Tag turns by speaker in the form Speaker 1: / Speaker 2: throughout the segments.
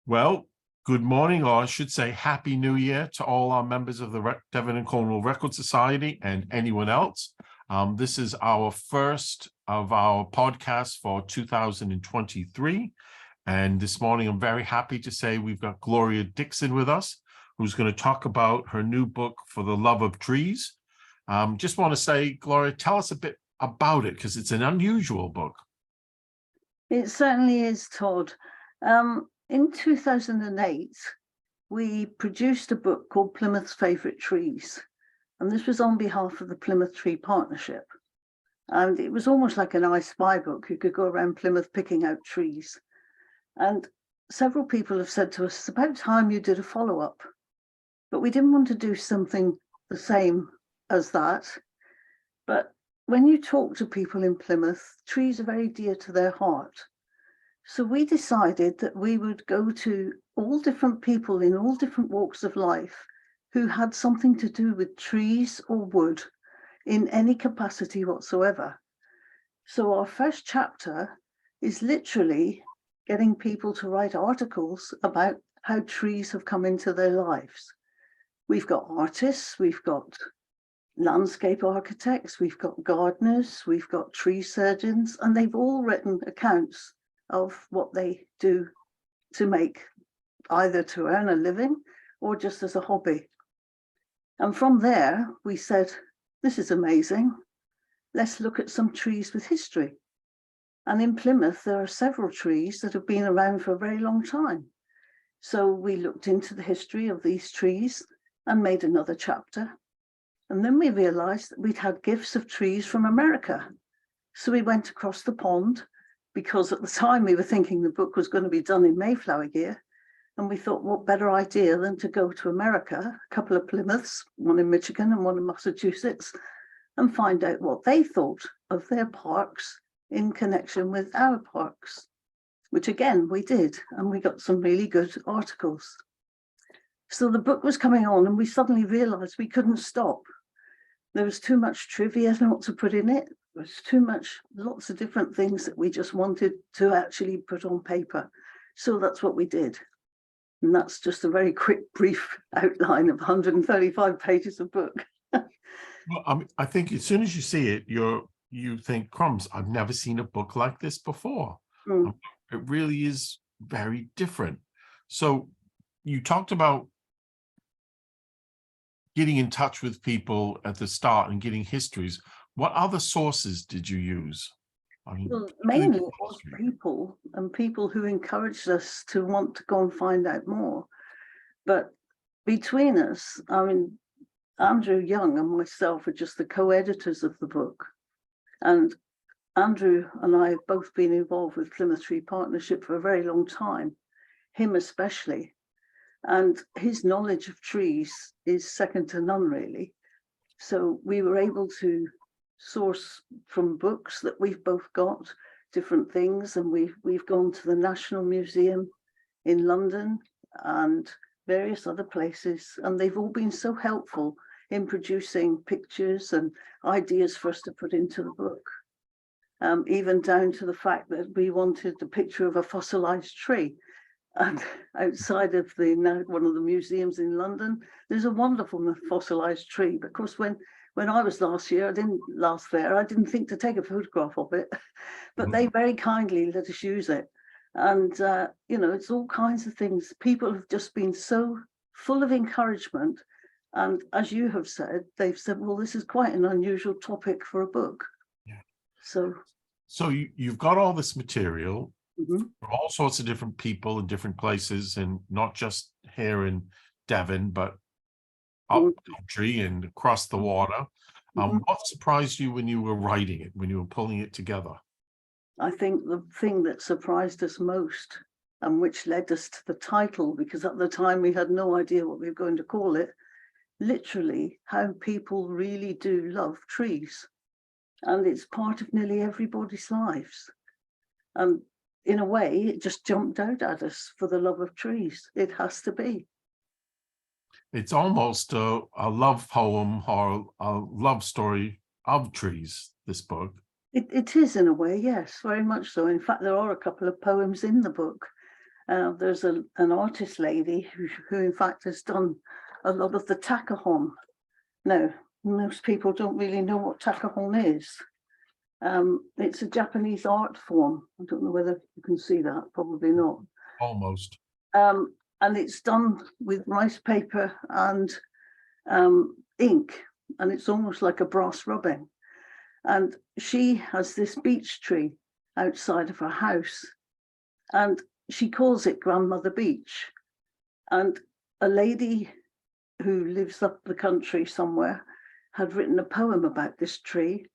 Speaker 1: Well, good morning, or I should say Happy New Year to all our members of the Devon and Cornwall Record Society and anyone else. This is our first of our podcasts for 2023. And this morning, I'm very happy to say we've got Gloria Dixon with us, who's going to talk about her new book, For the Love of Trees. Just want to say, Gloria, tell us a bit about it, because it's an unusual book.
Speaker 2: It certainly is, Todd. In 2008, we produced a book called Plymouth's Favourite Trees, and this was on behalf of the Plymouth Tree Partnership. And it was almost like an I Spy book. You could go around Plymouth picking out trees. And several people have said to us, it's about time you did a follow-up. But we didn't want to do something the same as that. But when you talk to people in Plymouth, trees are very dear to their heart. So we decided that we would go to all different people in all different walks of life who had something to do with trees or wood in any capacity whatsoever. So our first chapter is literally getting people to write articles about how trees have come into their lives. We've got artists, we've got landscape architects, we've got gardeners, we've got tree surgeons, and they've all written accounts of what they do to make, either to earn a living or just as a hobby. And from there, we said, this is amazing. Let's look at some trees with history. And in Plymouth, there are several trees that have been around for a very long time. So we looked into the history of these trees and made another chapter. And then we realized that we'd had gifts of trees from America. So we went across the pond, because at the time we were thinking the book was going to be done in Mayflower gear. And we thought, what better idea than to go to America, a couple of Plymouths, one in Michigan and one in Massachusetts, and find out what they thought of their parks in connection with our parks, which again, we did. And we got some really good articles. So the book was coming on and we suddenly realized we couldn't stop. There was too much trivia not to put in it. There was too much, lots of different things that we just wanted to actually put on paper. So that's what we did. And that's just a very quick, brief outline of 135 pages of book.
Speaker 1: Well, I think as soon as you see it, you think, crumbs, I've never seen a book like this before. It really is very different. So you talked about getting in touch with people at the start and getting histories. What other sources did you use?
Speaker 2: Well, mainly it was people, and people who encouraged us to want to go and find out more. But between us, Andrew Young and myself are just the co-editors of the book. And Andrew and I have both been involved with Plymouth Tree Partnership for a very long time, him especially. And his knowledge of trees is second to none, really. So we were able to source from books that we've both got different things, and we've gone to the National Museum in London and various other places, and they've all been so helpful in producing pictures and ideas for us to put into the book, even down to the fact that we wanted a picture of a fossilized tree. And outside of one of the museums in London, there's a wonderful fossilized tree. But of course, when I was last year, I didn't think to take a photograph of it, but they very kindly let us use it. And, it's all kinds of things. People have just been so full of encouragement. And as you have said, they've said, well, this is quite an unusual topic for a book.
Speaker 1: Yeah.
Speaker 2: So
Speaker 1: you've got all this material.
Speaker 2: Mm-hmm.
Speaker 1: All sorts of different people in different places, and not just here in Devon, but up country and across the water. What surprised you when you were writing it, when you were pulling it together?
Speaker 2: I think the thing that surprised us most, and which led us to the title, because at the time we had no idea what we were going to call it, literally how people really do love trees. And it's part of nearly everybody's lives. And in a way, it just jumped out at us, for the love of trees. It has to be.
Speaker 1: It's almost a love poem or a love story of trees, this book.
Speaker 2: It is in a way, yes, very much so. In fact, there are a couple of poems in the book. There's an artist lady who in fact has done a lot of the takahon. Now, most people don't really know what takahon is. It's a Japanese art form. I don't know whether you can see that, probably not.
Speaker 1: Almost.
Speaker 2: And it's done with rice paper and ink, and it's almost like a brass rubbing. And she has this beech tree outside of her house, and she calls it Grandmother Beech. And a lady who lives up the country somewhere had written a poem about this tree.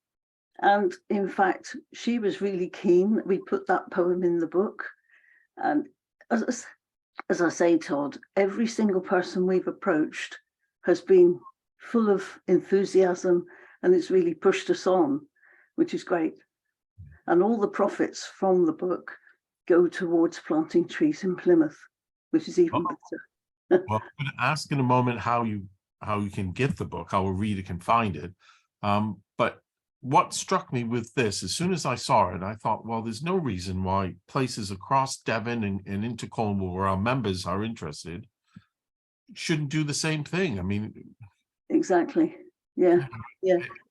Speaker 2: And in fact, she was really keen. We put that poem in the book. And as I say, Todd, every single person we've approached has been full of enthusiasm, and it's really pushed us on, which is great. And all the profits from the book go towards planting trees in Plymouth, which is even better.
Speaker 1: Well, I'm going to ask in a moment how you can get the book, how a reader can find it. But what struck me with this, as soon as I saw it, I thought, well, there's no reason why places across Devon and into Cornwall where our members are interested shouldn't do the same thing. I mean,
Speaker 2: exactly. Yeah.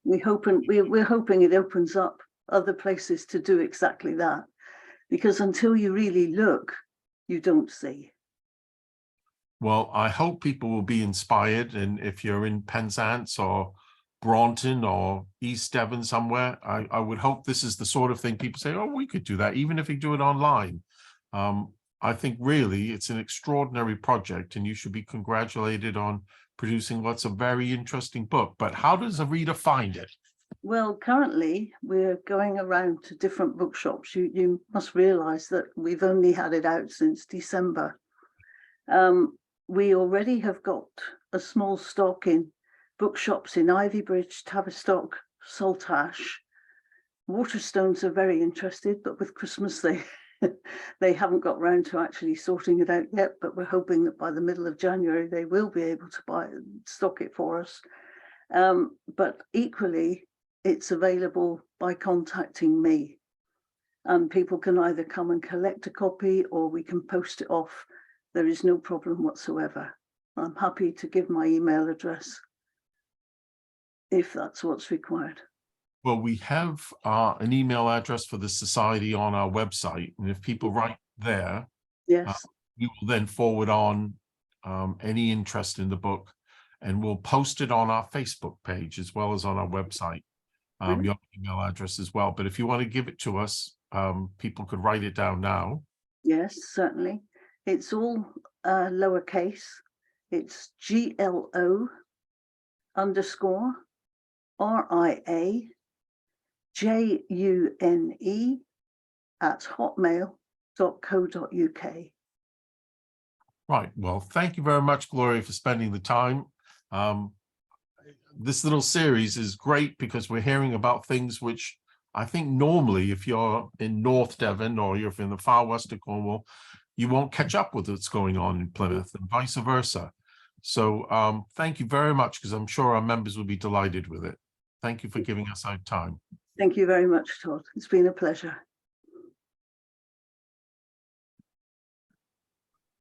Speaker 2: We're hoping it opens up other places to do exactly that, because until you really look, you don't see.
Speaker 1: Well, I hope people will be inspired, and if you're in Penzance or Braunton or East Devon somewhere, I would hope this is the sort of thing people say, oh, we could do that, even if we do it online. I think really it's an extraordinary project, and you should be congratulated on producing what's a very interesting book. But how does a reader find it?
Speaker 2: Well, currently we're going around to different bookshops. You must realize that we've only had it out since December. We already have got a small stock in bookshops in Ivybridge, Tavistock, Saltash. Waterstones are very interested, but with Christmas they haven't got round to actually sorting it out yet, but we're hoping that by the middle of January they will be able to stock it for us. But equally, it's available by contacting me, and people can either come and collect a copy or we can post it off. There is no problem whatsoever. I'm happy to give my email address if that's what's required.
Speaker 1: Well, we have an email address for the society on our website, and if people write there,
Speaker 2: Yes,
Speaker 1: we will then forward on any interest in the book, and we'll post it on our Facebook page as well as on our website, your email address as well. But if you want to give it to us, people could write it down now.
Speaker 2: Yes, certainly. It's all lowercase. It's GLO_RIAJUNE@hotmail.co.uk.
Speaker 1: Right. Well, thank you very much, Gloria, for spending the time. This little series is great because we're hearing about things which I think normally, if you're in North Devon or you're in the far west of Cornwall, you won't catch up with what's going on in Plymouth and vice versa. So thank you very much, because I'm sure our members will be delighted with it. Thank you for giving us our time.
Speaker 2: Thank you very much, Todd. It's been a pleasure.